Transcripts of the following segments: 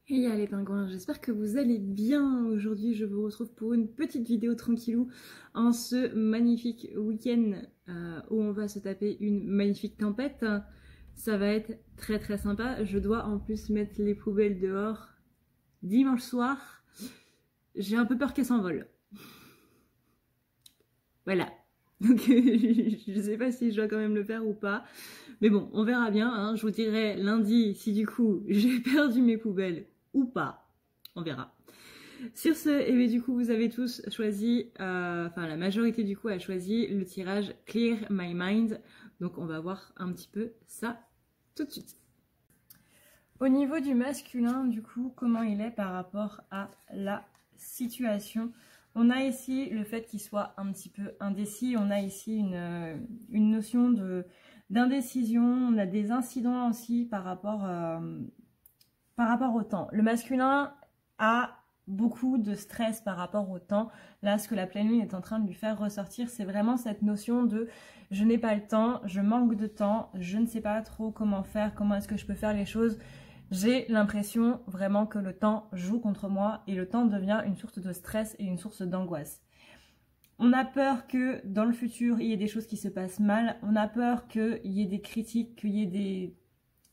Et allez pingouins, j'espère que vous allez bien. Aujourd'hui, je vous retrouve pour une petite vidéo tranquillou en ce magnifique week-end où on va se taper une magnifique tempête. Ça va être très très sympa. Je dois en plus mettre les poubelles dehors dimanche soir. J'ai un peu peur qu'elles s'envolent. Voilà. Donc je sais pas si je dois quand même le faire ou pas. Mais bon, on verra bien. Hein. Je vous dirai lundi si du coup j'ai perdu mes poubelles ou pas. On verra. Sur ce, et bien, du coup, vous avez tous choisi, enfin la majorité du coup a choisi le tirage Clear My Mind. Donc on va voir un petit peu ça tout de suite. Au niveau du masculin, du coup, comment il est par rapport à la situation? On a ici le fait qu'il soit un petit peu indécis, on a ici une notion d'indécision, on a des incidents aussi par rapport au temps. Le masculin a beaucoup de stress par rapport au temps. Là, ce que la pleine lune est en train de lui faire ressortir, c'est vraiment cette notion de je n'ai pas le temps, je manque de temps, je ne sais pas trop comment faire, comment est-ce que je peux faire les choses. J'ai l'impression vraiment que le temps joue contre moi et le temps devient une source de stress et une source d'angoisse. On a peur que dans le futur, il y ait des choses qui se passent mal. On a peur qu'il y ait des critiques, qu'il y ait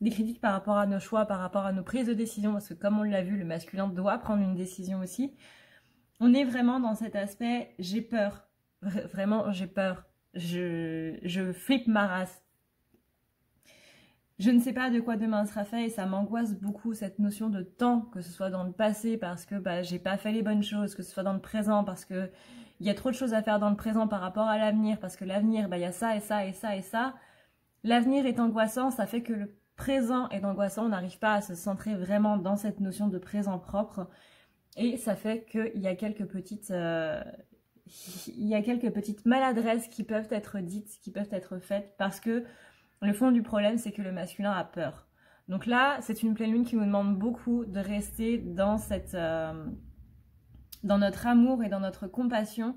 des critiques par rapport à nos choix, par rapport à nos prises de décision, parce que comme on l'a vu, le masculin doit prendre une décision aussi. On est vraiment dans cet aspect, j'ai peur, vraiment j'ai peur, je flippe ma race. Je ne sais pas de quoi demain sera fait et ça m'angoisse beaucoup cette notion de temps, que ce soit dans le passé parce que j'ai pas fait les bonnes choses, que ce soit dans le présent parce que il y a trop de choses à faire dans le présent par rapport à l'avenir, parce que l'avenir, il y a ça et ça et ça et ça. L'avenir est angoissant, ça fait que le présent est angoissant, on n'arrive pas à se centrer vraiment dans cette notion de présent propre et ça fait qu'il y a quelques petites maladresses qui peuvent être dites, qui peuvent être faites parce que le fond du problème c'est que le masculin a peur. Donc là, c'est une pleine lune qui nous demande beaucoup de rester dans dans notre amour et dans notre compassion.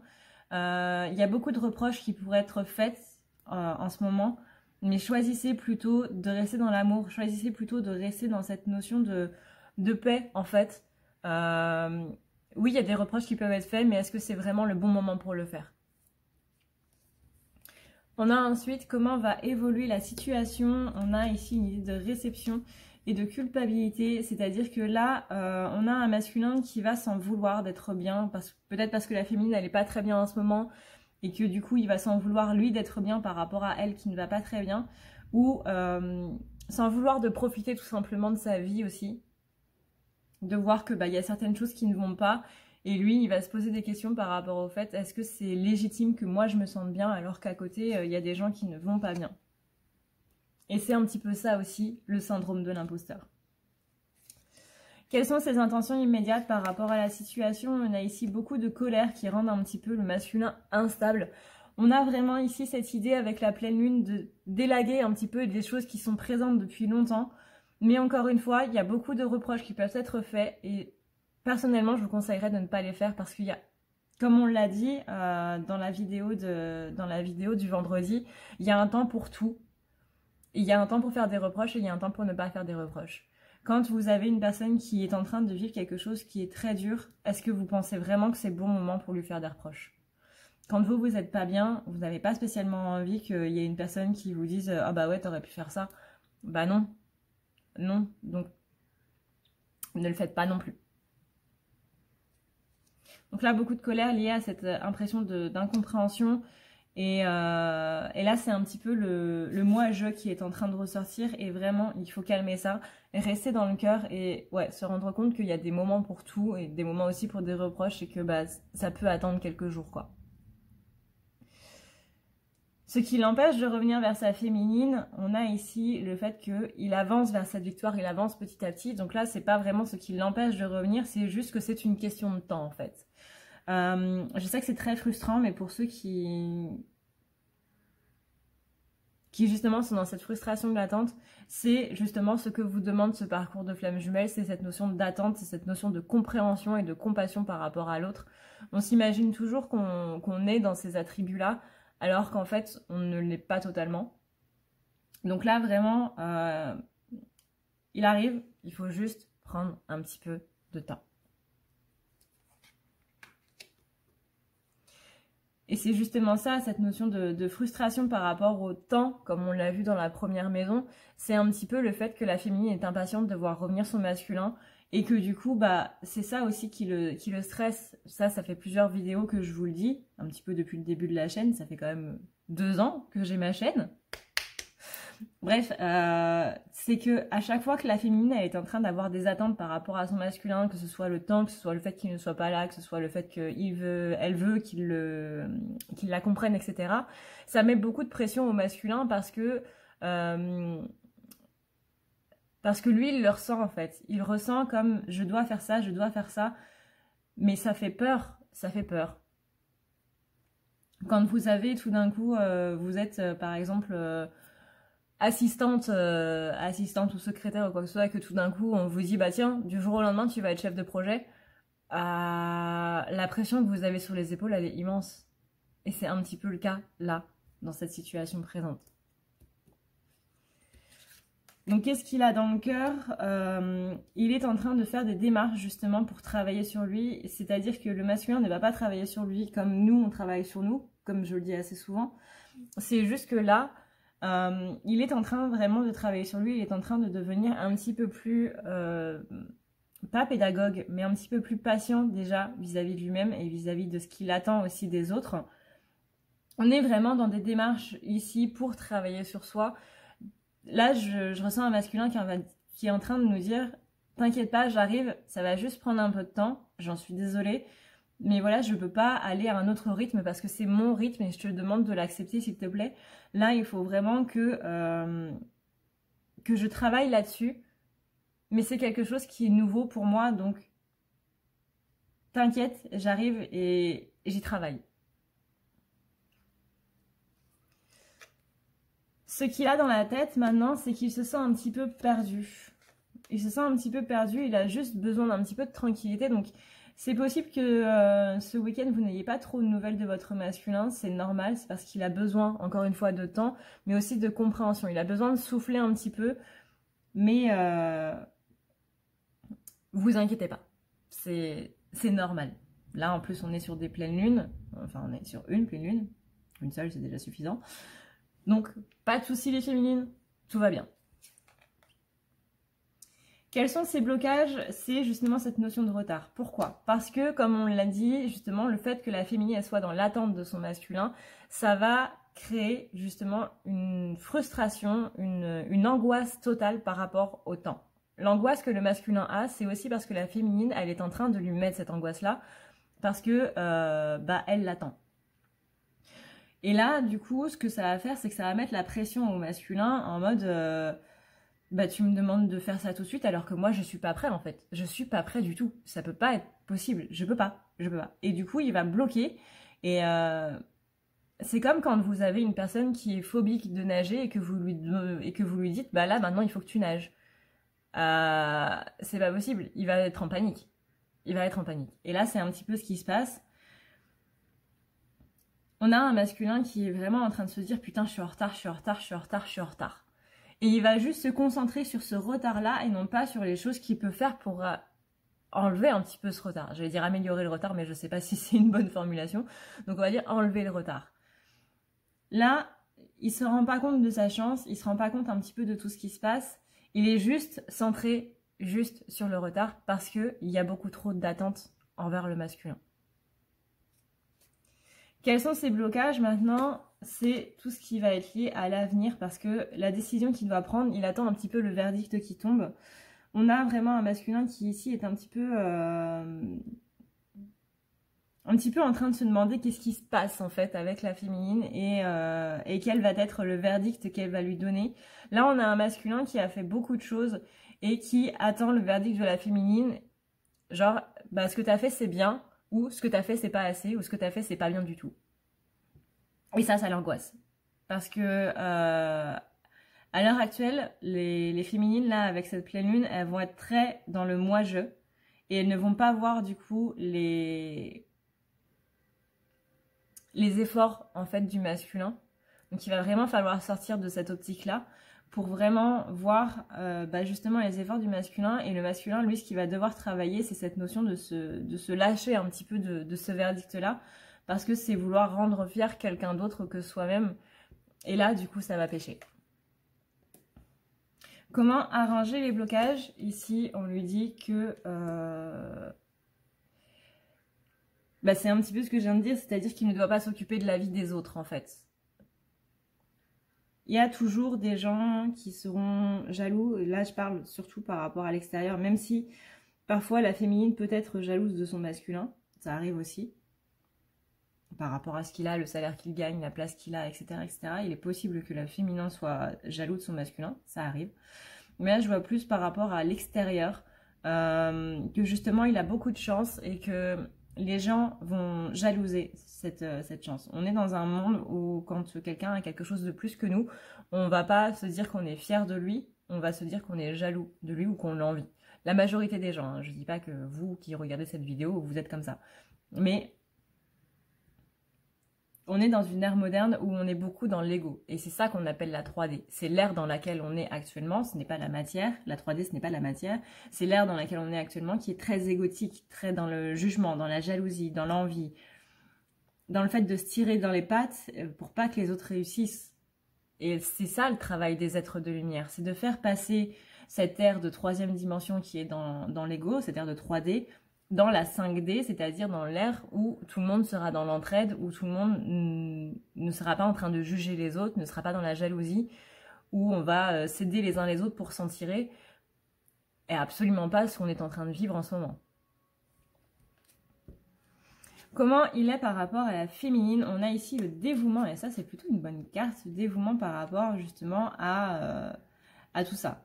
Il y a beaucoup de reproches qui pourraient être faits en ce moment. Mais choisissez plutôt de rester dans l'amour, choisissez plutôt de rester dans cette notion de paix, en fait. Oui, il y a des reproches qui peuvent être faits, mais est-ce que c'est vraiment le bon moment pour le faire? On a ensuite comment va évoluer la situation. On a ici une idée de réception et de culpabilité, c'est-à-dire que là, on a un masculin qui va s'en vouloir d'être bien, peut-être parce que la féminine, elle n'est pas très bien en ce moment, et que du coup il va s'en vouloir lui d'être bien par rapport à elle qui ne va pas très bien, ou s'en vouloir de profiter tout simplement de sa vie aussi, de voir que y a certaines choses qui ne vont pas, et lui il va se poser des questions par rapport au fait est-ce que c'est légitime que moi je me sente bien alors qu'à côté il y a des gens qui ne vont pas bien. Et c'est un petit peu ça aussi le syndrome de l'imposteur. Quelles sont ses intentions immédiates par rapport à la situation? On a ici beaucoup de colère qui rendent un petit peu le masculin instable. On a vraiment ici cette idée avec la pleine lune de d'élaguer un petit peu des choses qui sont présentes depuis longtemps. Mais encore une fois, il y a beaucoup de reproches qui peuvent être faits et personnellement, je vous conseillerais de ne pas les faire parce qu'il y a, comme on l'a dit dans la vidéo du vendredi, il y a un temps pour tout. Il y a un temps pour faire des reproches et il y a un temps pour ne pas faire des reproches. Quand vous avez une personne qui est en train de vivre quelque chose qui est très dur, est-ce que vous pensez vraiment que c'est le bon moment pour lui faire des reproches? Quand vous n'êtes pas bien, vous n'avez pas spécialement envie qu'il y ait une personne qui vous dise « Ah bah ouais, t'aurais pu faire ça ». Bah non. Non. Donc, ne le faites pas non plus. Donc là, beaucoup de colère liée à cette impression d'incompréhension. Et là, c'est un petit peu le moi-je qui est en train de ressortir. Et vraiment, il faut calmer ça. Et rester dans le cœur et ouais, se rendre compte qu'il y a des moments pour tout. Et des moments aussi pour des reproches. Et que ça peut attendre quelques jours, quoi. Ce qui l'empêche de revenir vers sa féminine, on a ici le fait qu'il avance vers cette victoire, il avance petit à petit. Donc là, c'est pas vraiment ce qui l'empêche de revenir, c'est juste que c'est une question de temps, en fait. Je sais que c'est très frustrant, mais pour ceux qui justement sont dans cette frustration de l'attente, c'est justement ce que vous demande ce parcours de flamme jumelle, c'est cette notion d'attente, c'est cette notion de compréhension et de compassion par rapport à l'autre. On s'imagine toujours qu'on est dans ces attributs-là, alors qu'en fait, on ne l'est pas totalement. Donc là, vraiment, il arrive, il faut juste prendre un petit peu de temps. Et c'est justement ça, cette notion de frustration par rapport au temps, comme on l'a vu dans la première maison, c'est un petit peu le fait que la féminine est impatiente de voir revenir son masculin et que du coup, bah, c'est ça aussi qui le stresse. Ça fait plusieurs vidéos que je vous le dis, un petit peu depuis le début de la chaîne, ça fait quand même 2 ans que j'ai ma chaîne. Bref, c'est que à chaque fois que la féminine elle est en train d'avoir des attentes par rapport à son masculin, que ce soit le temps, que ce soit le fait qu'il ne soit pas là, que ce soit le fait elle veut qu'il la comprenne, etc. Ça met beaucoup de pression au masculin parce que lui il le ressent en fait. Il ressent comme je dois faire ça, mais ça fait peur, Quand vous avez tout d'un coup, vous êtes par exemple assistante ou secrétaire ou quoi que ce soit, que tout d'un coup on vous dit bah tiens, du jour au lendemain tu vas être chef de projet, la pression que vous avez sur les épaules elle est immense. Et c'est un petit peu le cas là, dans cette situation présente. Donc qu'est-ce qu'il a dans le cœur? Il est en train de faire des démarches justement pour travailler sur lui, c'est-à-dire que le masculin ne va pas travailler sur lui comme nous on travaille sur nous, comme je le dis assez souvent. C'est juste que là, il est en train vraiment de travailler sur lui, il est en train de devenir un petit peu plus, pas pédagogue, mais un petit peu plus patient déjà vis-à-vis de lui-même et vis-à-vis de ce qu'il attend aussi des autres. On est vraiment dans des démarches ici pour travailler sur soi. Là, je ressens un masculin qui est en train de nous dire « T'inquiète pas, j'arrive, ça va juste prendre un peu de temps, j'en suis désolée. » Mais voilà, je peux pas aller à un autre rythme parce que c'est mon rythme et je te demande de l'accepter s'il te plaît. Là, il faut vraiment que je travaille là-dessus. Mais c'est quelque chose qui est nouveau pour moi, donc t'inquiète, j'arrive et j'y travaille. Ce qu'il a dans la tête maintenant, c'est qu'il se sent un petit peu perdu. Il se sent un petit peu perdu, il a juste besoin d'un petit peu de tranquillité, donc... C'est possible que ce week-end, vous n'ayez pas trop de nouvelles de votre masculin, c'est normal, c'est parce qu'il a besoin, encore une fois, de temps, mais aussi de compréhension. Il a besoin de souffler un petit peu, mais vous inquiétez pas, c'est normal. Là, en plus, on est sur des pleines lunes, enfin, on est sur une pleine lune, une seule, c'est déjà suffisant. Donc, pas de soucis les féminines, tout va bien. Quels sont ces blocages? C'est justement cette notion de retard. Pourquoi? Parce que, comme on l'a dit, justement, le fait que la féminine elle soit dans l'attente de son masculin, ça va créer justement une frustration, une angoisse totale par rapport au temps. L'angoisse que le masculin a, c'est aussi parce que la féminine, elle est en train de lui mettre cette angoisse-là, parce que elle l'attend. Et là, du coup, ce que ça va faire, c'est que ça va mettre la pression au masculin en mode... tu me demandes de faire ça tout de suite alors que moi je suis pas prêt en fait. Je suis pas prêt du tout. Ça peut pas être possible. Je peux pas. Et du coup il va bloquer et c'est comme quand vous avez une personne qui est phobique de nager et que vous lui dites bah là maintenant il faut que tu nages. C'est pas possible. Il va être en panique. Et là c'est un petit peu ce qui se passe. On a un masculin qui est vraiment en train de se dire putain je suis en retard. Et il va juste se concentrer sur ce retard-là et non pas sur les choses qu'il peut faire pour enlever un petit peu ce retard. Je vais dire améliorer le retard, mais je ne sais pas si c'est une bonne formulation. Donc on va dire enlever le retard. Là, il ne se rend pas compte de sa chance, il ne se rend pas compte un petit peu de tout ce qui se passe. Il est juste centré juste sur le retard parce qu'il y a beaucoup trop d'attentes envers le masculin. Quels sont ces blocages maintenant? C'est tout ce qui va être lié à l'avenir parce que la décision qu'il doit prendre, il attend un petit peu le verdict qui tombe. On a vraiment un masculin qui ici est un petit peu en train de se demander qu'est-ce qui se passe en fait avec la féminine et quel va être le verdict qu'elle va lui donner. Là on a un masculin qui a fait beaucoup de choses et qui attend le verdict de la féminine, genre ce que t'as fait c'est bien, ou ce que t'as fait c'est pas assez, ou ce que t'as fait c'est pas bien du tout. Et ça l'angoisse. Parce que à l'heure actuelle, les féminines là avec cette pleine lune, elles vont être très dans le moi-je et elles ne vont pas voir du coup les efforts en fait du masculin. Donc il va vraiment falloir sortir de cette optique là pour vraiment voir justement les efforts du masculin. Et le masculin, lui, ce qu'il va devoir travailler, c'est cette notion de se lâcher un petit peu de ce verdict-là, parce que c'est vouloir rendre fier quelqu'un d'autre que soi-même. Et là, du coup, ça va pêcher. Comment arranger les blocages? Ici, on lui dit que... c'est un petit peu ce que je viens de dire, c'est-à-dire qu'il ne doit pas s'occuper de la vie des autres, en fait. Il y a toujours des gens qui seront jaloux, et là je parle surtout par rapport à l'extérieur, même si parfois la féminine peut être jalouse de son masculin, ça arrive aussi, par rapport à ce qu'il a, le salaire qu'il gagne, la place qu'il a, etc., etc. Il est possible que la féminin soit jaloux de son masculin, ça arrive. Mais là je vois plus par rapport à l'extérieur, que justement il a beaucoup de chance et que les gens vont jalouser cette chance. On est dans un monde où quand quelqu'un a quelque chose de plus que nous, on va pas se dire qu'on est fier de lui, on va se dire qu'on est jaloux de lui ou qu'on l'envie. La majorité des gens, hein, je dis pas que vous qui regardez cette vidéo, vous êtes comme ça. Mais on est dans une ère moderne où on est beaucoup dans l'ego. Et c'est ça qu'on appelle la 3D. C'est l'ère dans laquelle on est actuellement, ce n'est pas la matière. La 3D, ce n'est pas la matière. C'est l'ère dans laquelle on est actuellement qui est très égotique, très dans le jugement, dans la jalousie, dans l'envie, dans le fait de se tirer dans les pattes pour pas que les autres réussissent. Et c'est ça le travail des êtres de lumière. C'est de faire passer cette ère de 3e dimension qui est dans l'ego, cette ère de 3D, dans la 5D, c'est-à-dire dans l'ère où tout le monde sera dans l'entraide, où tout le monde ne sera pas en train de juger les autres, ne sera pas dans la jalousie, où on va s'aider les uns les autres pour s'en tirer, et absolument pas ce qu'on est en train de vivre en ce moment. Comment il est par rapport à la féminine? On a ici le dévouement, et ça c'est plutôt une bonne carte, le dévouement par rapport justement à tout ça.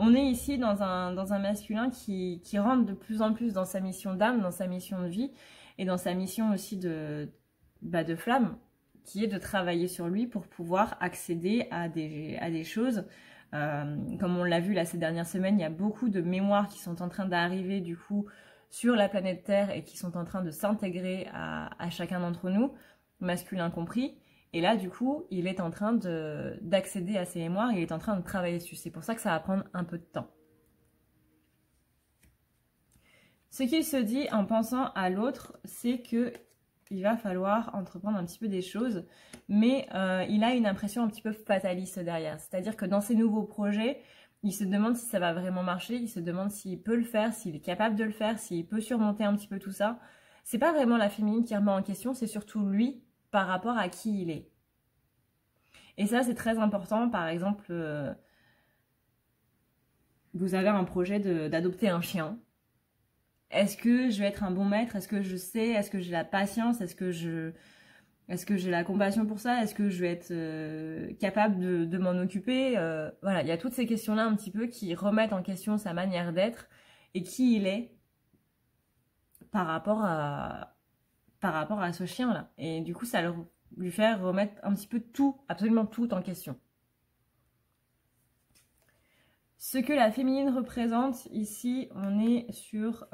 On est ici dans un masculin qui rentre de plus en plus dans sa mission d'âme, dans sa mission de vie, et dans sa mission aussi de flamme, qui est de travailler sur lui pour pouvoir accéder à des choses. Comme on l'a vu là ces dernières semaines, il y a beaucoup de mémoires qui sont en train d'arriver du coup sur la planète Terre et qui sont en train de s'intégrer à chacun d'entre nous, masculin compris. Et là, du coup, il est en train d'accéder à ces mémoires, il est en train de travailler dessus. C'est pour ça que ça va prendre un peu de temps. Ce qu'il se dit en pensant à l'autre, c'est que il va falloir entreprendre un petit peu des choses, mais il a une impression un petit peu fataliste derrière. C'est-à-dire que dans ses nouveaux projets, il se demande si ça va vraiment marcher, il se demande s'il peut le faire, s'il est capable de le faire, s'il peut surmonter un petit peu tout ça. C'est pas vraiment la féminine qui remet en question, c'est surtout lui par rapport à qui il est. Et ça, c'est très important. Par exemple, vous avez un projet d'adopter un chien. Est-ce que je vais être un bon maître? Est-ce que je sais? Est-ce que j'ai la patience? Est-ce que j'ai la compassion pour ça? Est-ce que je vais être capable de m'en occuper? Voilà, il y a toutes ces questions-là un petit peu qui remettent en question sa manière d'être et qui il est par rapport à ce chien-là. Et du coup, ça lui fait remettre un petit peu tout, absolument tout en question. Ce que la féminine représente, ici, on est sur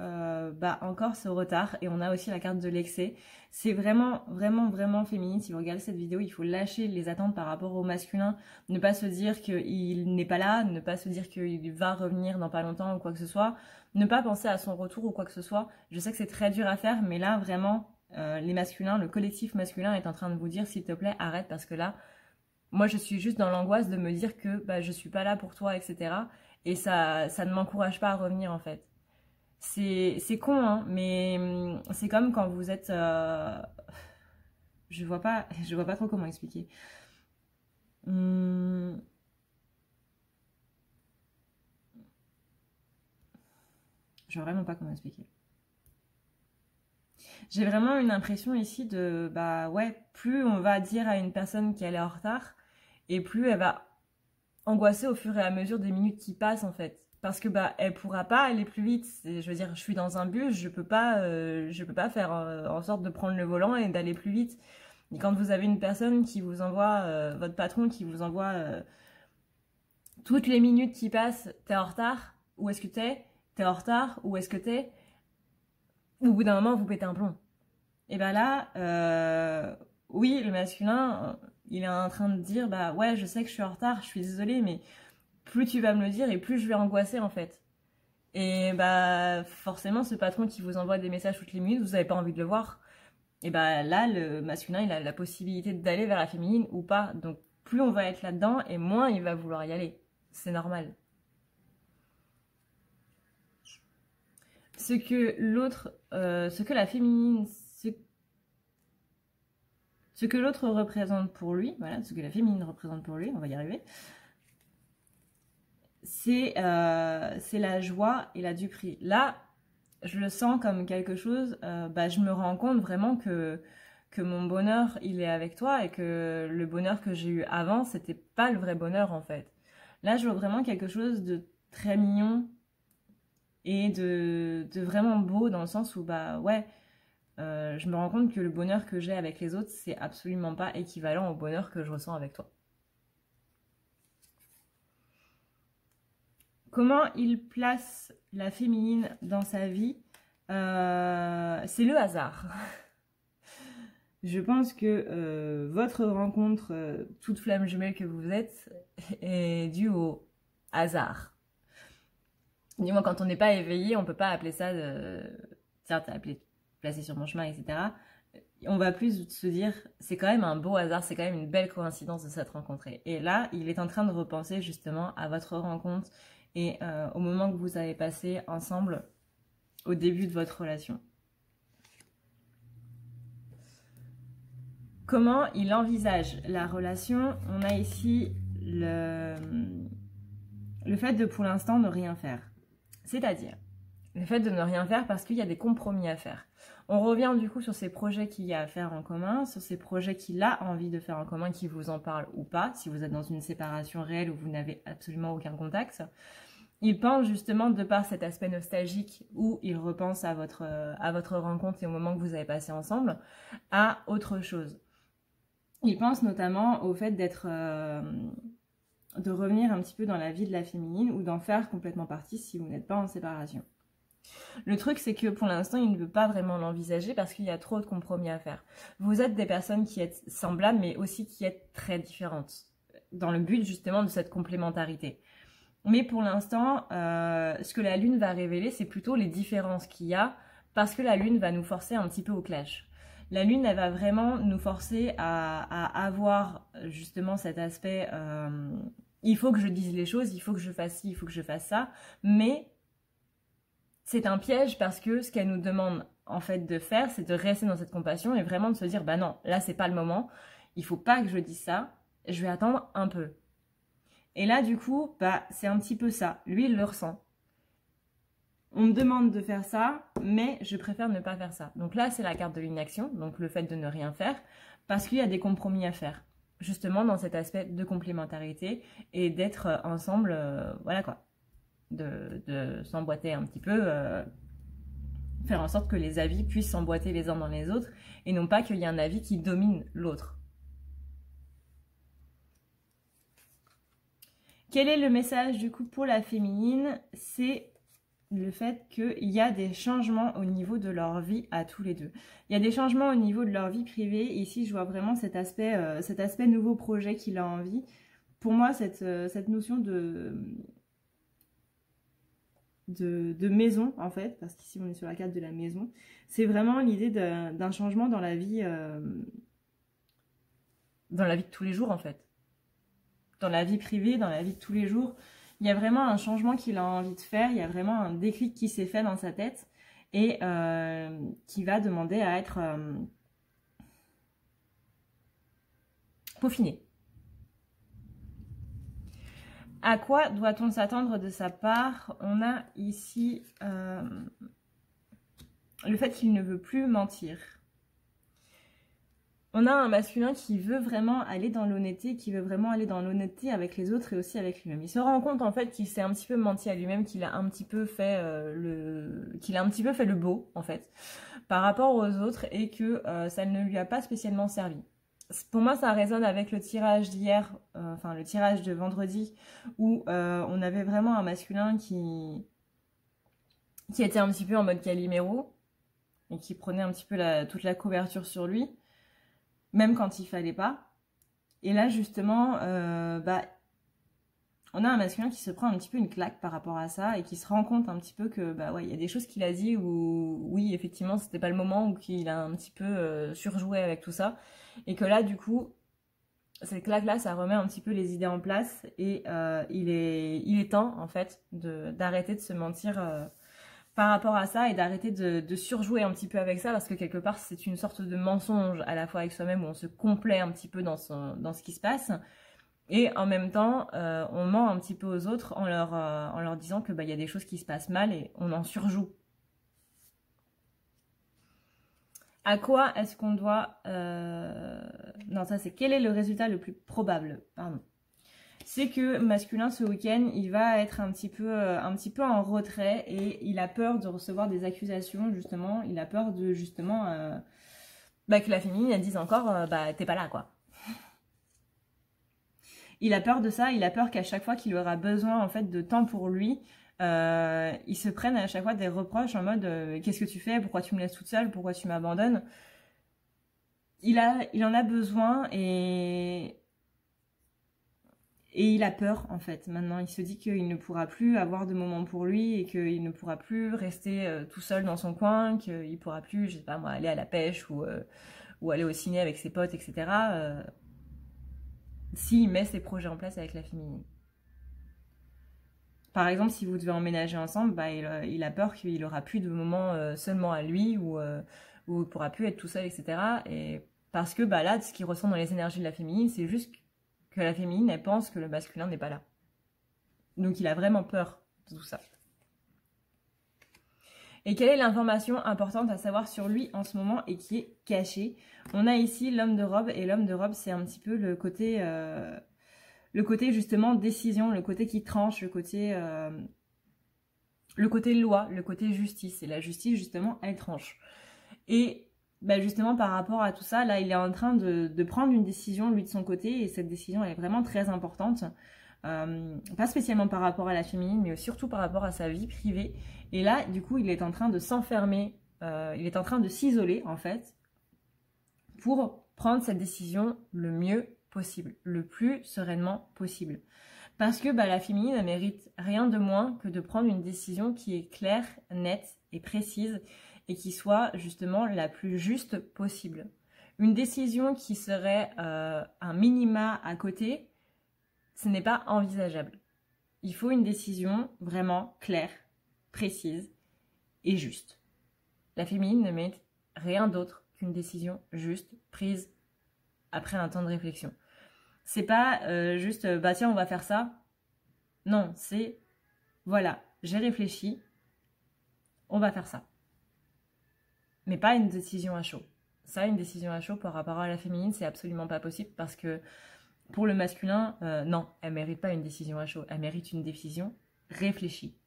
encore ce retard et on a aussi la carte de l'excès. C'est vraiment, vraiment, vraiment féminine. Si vous regardez cette vidéo, il faut lâcher les attentes par rapport au masculin. Ne pas se dire qu'il n'est pas là, ne pas se dire qu'il va revenir dans pas longtemps ou quoi que ce soit. Ne pas penser à son retour ou quoi que ce soit. Je sais que c'est très dur à faire, mais là, vraiment, les masculins, le collectif masculin est en train de vous dire, s'il te plaît, arrête parce que là, moi, je suis juste dans l'angoisse de me dire que je suis pas là pour toi, etc. Et ça ne m'encourage pas à revenir, en fait. C'est con, hein, mais c'est comme quand vous êtes... Je vois pas trop comment expliquer. Je vois vraiment pas comment expliquer. J'ai vraiment une impression ici de... plus on va dire à une personne qu'elle est en retard, et plus elle va angoisser au fur et à mesure des minutes qui passent, en fait. Parce que elle pourra pas aller plus vite. Je veux dire, je suis dans un bus, je peux pas faire en sorte de prendre le volant et d'aller plus vite. Et quand vous avez une personne qui vous envoie, votre patron qui vous envoie toutes les minutes qui passent, t'es en retard, où est-ce que t'es en retard, où est-ce que t'es, au bout d'un moment vous pétez un plomb. Et là, oui, le masculin, il est en train de dire, bah ouais, je sais que je suis en retard, je suis désolée, mais plus tu vas me le dire et plus je vais angoisser en fait. Et bah forcément, ce patron qui vous envoie des messages toutes les minutes, vous n'avez pas envie de le voir. Et bah là, le masculin, il a la possibilité d'aller vers la féminine ou pas. Donc plus on va être là-dedans et moins il va vouloir y aller. C'est normal. Ce que l'autre, ce que la féminine, ce que l'autre représente pour lui, voilà, ce que la féminine représente pour lui, on va y arriver, c'est la joie et la duperie. Là, je le sens comme quelque chose, bah, je me rends compte vraiment que mon bonheur, il est avec toi et que le bonheur que j'ai eu avant, c'était pas le vrai bonheur en fait. Là, je vois vraiment quelque chose de très mignon et de vraiment beau dans le sens où, bah ouais, je me rends compte que le bonheur que j'ai avec les autres, c'est absolument pas équivalent au bonheur que je ressens avec toi. Comment il place la féminine dans sa vie? C'est le hasard. Je pense que votre rencontre, toute flamme jumelle que vous êtes, est due au hasard. Du moins, quand on n'est pas éveillé, on ne peut pas appeler ça tiens, t'as appelé placé sur mon chemin, etc. On va plus se dire, c'est quand même un beau hasard, c'est quand même une belle coïncidence de s'être rencontrés. Et là, il est en train de repenser justement à votre rencontre et au moment que vous avez passé ensemble au début de votre relation. Comment il envisage la relation? On a ici le fait de pour l'instant ne rien faire. C'est-à-dire le fait de ne rien faire parce qu'il y a des compromis à faire. On revient du coup sur ces projets qu'il y a à faire en commun, sur ces projets qu'il a envie de faire en commun, qu'il vous en parle ou pas, si vous êtes dans une séparation réelle où vous n'avez absolument aucun contact. Il pense justement, de par cet aspect nostalgique où il repense à votre rencontre et au moment que vous avez passé ensemble, à autre chose. Il pense notamment au fait de revenir un petit peu dans la vie de la féminine ou d'en faire complètement partie si vous n'êtes pas en séparation. Le truc, c'est que pour l'instant, il ne veut pas vraiment l'envisager parce qu'il y a trop de compromis à faire. Vous êtes des personnes qui êtes semblables, mais aussi qui êtes très différentes, dans le but justement de cette complémentarité. Mais pour l'instant, ce que la Lune va révéler, c'est plutôt les différences qu'il y a, parce que la Lune va nous forcer un petit peu au clash. La Lune, elle va vraiment nous forcer à avoir justement cet aspect il faut que je dise les choses, il faut que je fasse ci, il faut que je fasse ça, mais c'est un piège parce que ce qu'elle nous demande en fait de faire, c'est de rester dans cette compassion et vraiment de se dire, bah non, là c'est pas le moment, il faut pas que je dise ça, je vais attendre un peu. Et là du coup, bah c'est un petit peu ça, lui il le ressent. On me demande de faire ça, mais je préfère ne pas faire ça. Donc là c'est la carte de l'inaction, donc le fait de ne rien faire, parce qu'il y a des compromis à faire. Justement dans cet aspect de complémentarité et d'être ensemble, voilà quoi. De s'emboîter un petit peu, faire en sorte que les avis puissent s'emboîter les uns dans les autres et non pas qu'il y ait un avis qui domine l'autre. Quel est le message du coup pour la féminine? C'est le fait qu'il y a des changements au niveau de leur vie à tous les deux. Il y a des changements au niveau de leur vie privée. Ici, je vois vraiment cet aspect nouveau projet qu'il a envie. Pour moi, cette notion de maison en fait, parce qu'ici on est sur la carte de la maison, c'est vraiment l'idée d'un changement dans la vie de tous les jours en fait, dans la vie privée, dans la vie de tous les jours. Il y a vraiment un changement qu'il a envie de faire, il y a vraiment un déclic qui s'est fait dans sa tête et qui va demander à être peaufiné. À quoi doit-on s'attendre de sa part? On a ici le fait qu'il ne veut plus mentir. On a un masculin qui veut vraiment aller dans l'honnêteté, qui veut vraiment aller dans l'honnêteté avec les autres et aussi avec lui-même. Il se rend compte en fait qu'il s'est un petit peu menti à lui-même, qu'il a un petit peu fait le beau en fait par rapport aux autres et que ça ne lui a pas spécialement servi. Pour moi, ça résonne avec le tirage d'hier, enfin le tirage de vendredi, où on avait vraiment un masculin qui était un petit peu en mode Calimero et qui prenait un petit peu toute la couverture sur lui, même quand il fallait pas. Et là, justement, on a un masculin qui se prend un petit peu une claque par rapport à ça et qui se rend compte un petit peu que, bah ouais, il y a des choses qu'il a dit où, oui, effectivement, c'était pas le moment, ou qu'il a un petit peu surjoué avec tout ça. Et que là, du coup, cette claque-là, ça remet un petit peu les idées en place et il est temps, en fait, d'arrêter de se mentir par rapport à ça et d'arrêter de surjouer un petit peu avec ça, parce que quelque part, c'est une sorte de mensonge à la fois avec soi-même où on se complaît un petit peu dans ce qui se passe. Et en même temps, on ment un petit peu aux autres en leur disant que y a des choses qui se passent mal et on en surjoue. À quoi est-ce qu'on doit... Non, ça c'est quel est le résultat le plus probable, pardon. C'est que masculin ce week-end, il va être un petit peu en retrait et il a peur de recevoir des accusations, justement. Il a peur de, justement, que la féminine, elle dise encore, t'es pas là, quoi. Il a peur de ça, il a peur qu'à chaque fois qu'il aura besoin en fait de temps pour lui, il se prenne à chaque fois des reproches en mode qu'est-ce que tu fais, pourquoi tu me laisses toute seule, pourquoi tu m'abandonnes. Il en a besoin et il a peur en fait. Maintenant, il se dit qu'il ne pourra plus avoir de moments pour lui et qu'il ne pourra plus rester tout seul dans son coin, qu'il ne pourra plus, je sais pas moi, aller à la pêche ou aller au ciné avec ses potes, etc. S'il met ses projets en place avec la féminine. Par exemple, si vous devez emménager ensemble, il a peur qu'il n'aura plus de moments seulement à lui où il ne pourra plus être tout seul, etc. Et parce que là, ce qu'il ressent dans les énergies de la féminine, c'est juste que la féminine, elle pense que le masculin n'est pas là. Donc il a vraiment peur de tout ça. Et quelle est l'information importante à savoir sur lui en ce moment et qui est cachée? On a ici l'homme de robe, et l'homme de robe, c'est un petit peu le côté justement décision, le côté qui tranche, le côté loi, le côté justice. Et la justice, justement, elle tranche. Et justement, par rapport à tout ça, là, il est en train de prendre une décision, lui, de son côté, et cette décision, elle est vraiment très importante. Pas spécialement par rapport à la féminine, mais surtout par rapport à sa vie privée. Et là, du coup, il est en train de s'enfermer, il est en train de s'isoler, en fait, pour prendre cette décision le mieux possible, le plus sereinement possible. Parce que la féminine, elle mérite rien de moins que de prendre une décision qui est claire, nette et précise et qui soit justement la plus juste possible. Une décision qui serait un minima à côté, ce n'est pas envisageable. Il faut une décision vraiment claire, précise et juste. La féminine ne mérite rien d'autre qu'une décision juste, prise après un temps de réflexion. C'est pas juste, tiens, on va faire ça. Non, c'est, voilà, j'ai réfléchi, on va faire ça. Mais pas une décision à chaud. Ça, une décision à chaud par rapport à la féminine, c'est absolument pas possible parce que pour le masculin, non, elle mérite pas une décision à chaud. Elle mérite une décision réfléchie.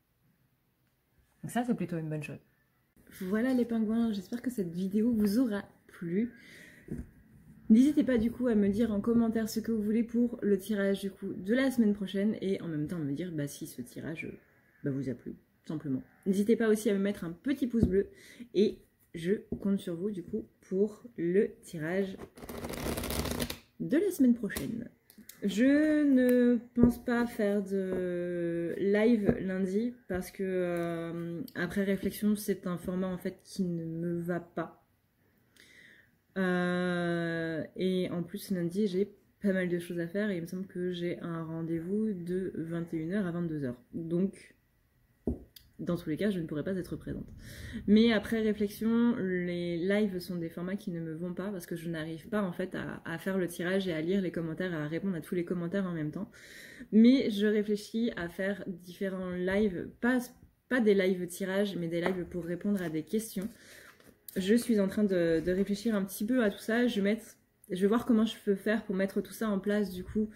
Donc ça, c'est plutôt une bonne chose. Voilà les pingouins, j'espère que cette vidéo vous aura plu. N'hésitez pas du coup à me dire en commentaire ce que vous voulez pour le tirage du coup de la semaine prochaine et en même temps me dire si ce tirage vous a plu, tout simplement. N'hésitez pas aussi à me mettre un petit pouce bleu et je compte sur vous du coup pour le tirage de la semaine prochaine. Je ne pense pas faire de live lundi parce que après réflexion c'est un format en fait qui ne me va pas. Et en plus lundi j'ai pas mal de choses à faire et il me semble que j'ai un rendez-vous de 21h à 22h. Donc dans tous les cas je ne pourrai pas être présente. Mais après réflexion, les lives sont des formats qui ne me vont pas parce que je n'arrive pas en fait à faire le tirage et à lire les commentaires et à répondre à tous les commentaires en même temps. Mais je réfléchis à faire différents lives, pas des lives tirage mais des lives pour répondre à des questions. Je suis en train de réfléchir un petit peu à tout ça. Je vais voir comment je peux faire pour mettre tout ça en place du coup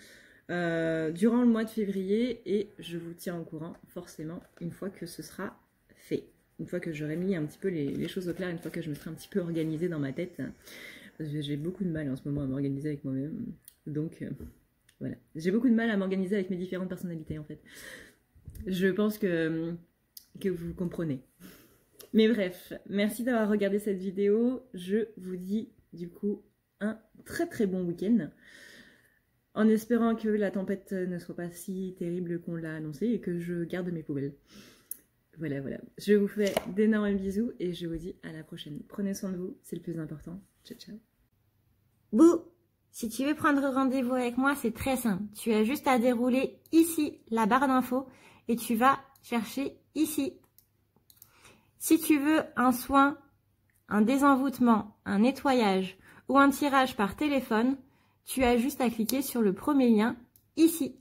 durant le mois de février et je vous tiens au courant forcément une fois que ce sera fait. Une fois que j'aurai mis un petit peu les choses au clair, une fois que je me serai un petit peu organisée dans ma tête. Parce que j'ai beaucoup de mal en ce moment à m'organiser avec moi-même. Donc voilà. J'ai beaucoup de mal à m'organiser avec mes différentes personnalités en fait. Je pense que vous comprenez. Mais bref, merci d'avoir regardé cette vidéo. Je vous dis du coup un très très bon week-end. en espérant que la tempête ne soit pas si terrible qu'on l'a annoncé et que je garde mes poubelles. Voilà, voilà. Je vous fais d'énormes bisous et je vous dis à la prochaine. Prenez soin de vous, c'est le plus important. Ciao, ciao. Bouh! Si tu veux prendre rendez-vous avec moi, c'est très simple. Tu as juste à dérouler ici la barre d'infos et tu vas chercher ici. Si tu veux un soin, un désenvoûtement, un nettoyage ou un tirage par téléphone, tu as juste à cliquer sur le premier lien ici.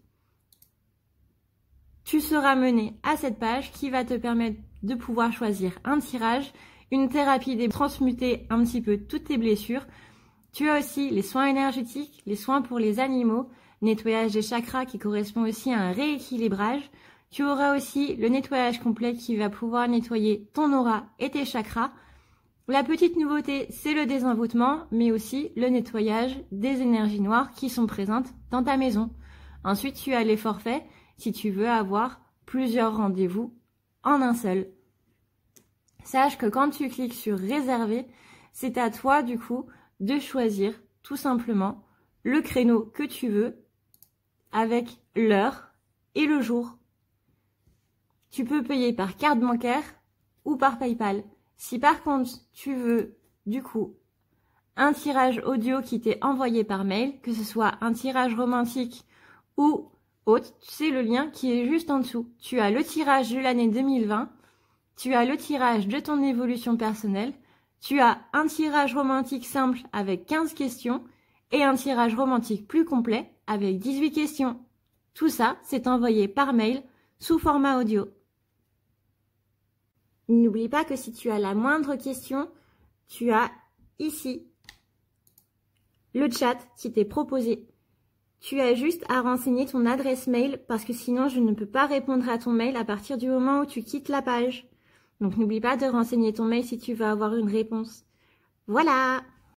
Tu seras mené à cette page qui va te permettre de pouvoir choisir un tirage, une thérapie transmuter un petit peu toutes tes blessures. Tu as aussi les soins énergétiques, les soins pour les animaux, nettoyage des chakras qui correspond aussi à un rééquilibrage. Tu auras aussi le nettoyage complet qui va pouvoir nettoyer ton aura et tes chakras. La petite nouveauté, c'est le désenvoûtement, mais aussi le nettoyage des énergies noires qui sont présentes dans ta maison. Ensuite, tu as les forfaits si tu veux avoir plusieurs rendez-vous en un seul. Sache que quand tu cliques sur réserver, c'est à toi du coup de choisir tout simplement le créneau que tu veux avec l'heure et le jour. Tu peux payer par carte bancaire ou par PayPal. Si par contre tu veux du coup un tirage audio qui t'est envoyé par mail, que ce soit un tirage romantique ou autre, c'est le lien qui est juste en dessous. Tu as le tirage de l'année 2020, tu as le tirage de ton évolution personnelle, tu as un tirage romantique simple avec 15 questions et un tirage romantique plus complet avec 18 questions. Tout ça, c'est envoyé par mail sous format audio. N'oublie pas que si tu as la moindre question, tu as ici le chat qui t'est proposé. Tu as juste à renseigner ton adresse mail parce que sinon je ne peux pas répondre à ton mail à partir du moment où tu quittes la page. Donc n'oublie pas de renseigner ton mail si tu veux avoir une réponse. Voilà!